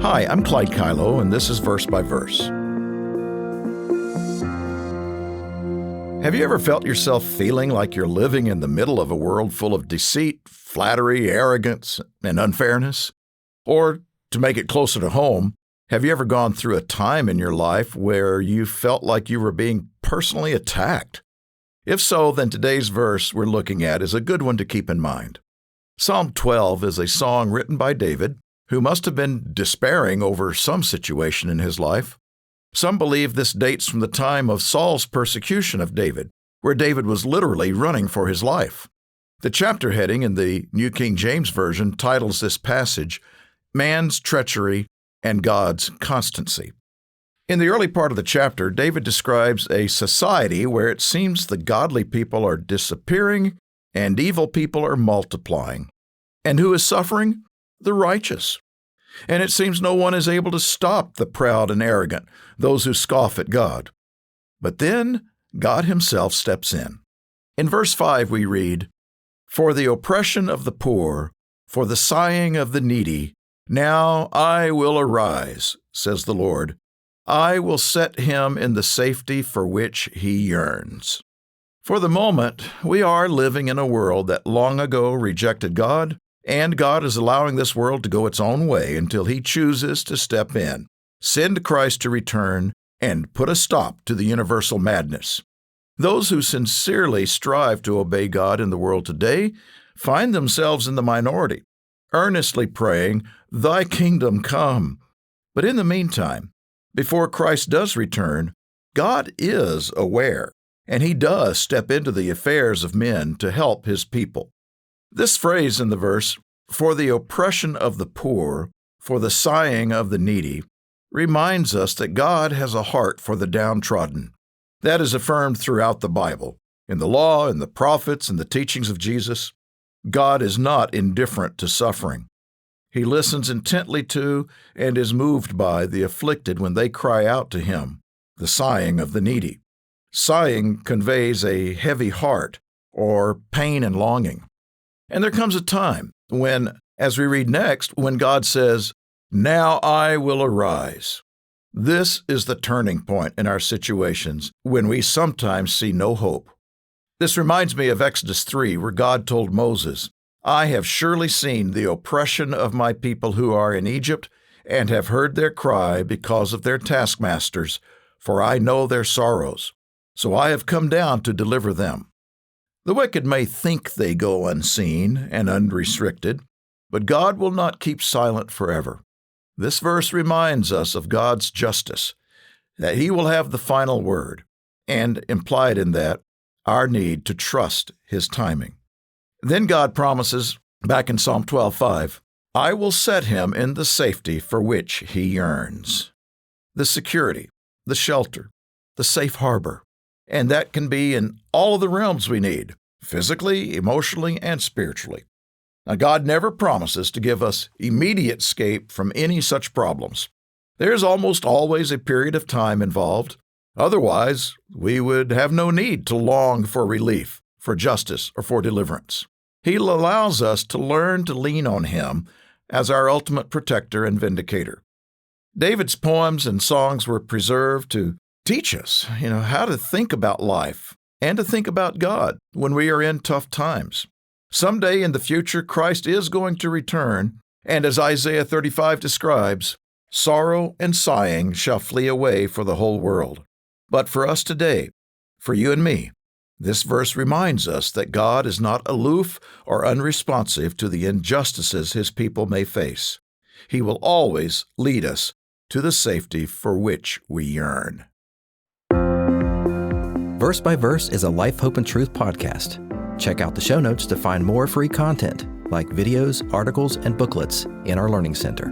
Hi, I'm Clyde Kilough, and this is Verse by Verse. Have you ever felt yourself feeling like you're living in the middle of a world full of deceit, flattery, arrogance, and unfairness? Or, to make it closer to home, have you ever gone through a time in your life where you felt like you were being personally attacked? If so, then today's verse we're looking at is a good one to keep in mind. Psalm 12 is a song written by David, who must have been despairing over some situation in his life. Some believe this dates from the time of Saul's persecution of David, where David was literally running for his life. The chapter heading in the New King James Version titles this passage, Man's Treachery and God's Constancy. In the early part of the chapter, David describes a society where it seems the godly people are disappearing and evil people are multiplying. And who is suffering? The righteous. And it seems no one is able to stop the proud and arrogant, those who scoff at God. But then God himself steps in. In verse 5 we read, "For the oppression of the poor, for the sighing of the needy, now I will arise, says the Lord. I will set him in the safety for which he yearns." For the moment, we are living in a world that long ago rejected God, and God is allowing this world to go its own way until he chooses to step in, send Christ to return, and put a stop to the universal madness. Those who sincerely strive to obey God in the world today find themselves in the minority, earnestly praying, "Thy kingdom come." But in the meantime, before Christ does return, God is aware, and he does step into the affairs of men to help his people. This phrase in the verse, "for the oppression of the poor, for the sighing of the needy," reminds us that God has a heart for the downtrodden. That is affirmed throughout the Bible, in the law, in the prophets, and the teachings of Jesus. God is not indifferent to suffering. He listens intently to and is moved by the afflicted when they cry out to him, the sighing of the needy. Sighing conveys a heavy heart or pain and longing. And there comes a time when, as we read next, when God says, "Now I will arise." This is the turning point in our situations when we sometimes see no hope. This reminds me of Exodus 3, where God told Moses, "I have surely seen the oppression of my people who are in Egypt, and have heard their cry because of their taskmasters, for I know their sorrows. So I have come down to deliver them." The wicked may think they go unseen and unrestricted, but God will not keep silent forever. This verse reminds us of God's justice, that he will have the final word, and implied in that, our need to trust his timing. Then God promises, back in Psalm 12:5, "I will set him in the safety for which he yearns." The security, the shelter, the safe harbor. And that can be in all of the realms we need, physically, emotionally, and spiritually. Now, God never promises to give us immediate escape from any such problems. There is almost always a period of time involved. Otherwise, we would have no need to long for relief, for justice, or for deliverance. He allows us to learn to lean on him as our ultimate protector and vindicator. David's poems and songs were preserved to teach us, how to think about life and to think about God when we are in tough times. Someday in the future, Christ is going to return, and as Isaiah 35 describes, sorrow and sighing shall flee away for the whole world. But for us today, for you and me, this verse reminds us that God is not aloof or unresponsive to the injustices his people may face. He will always lead us to the safety for which we yearn. Verse by Verse is a Life, Hope, and Truth podcast. Check out the show notes to find more free content, like videos, articles, and booklets in our Learning Center.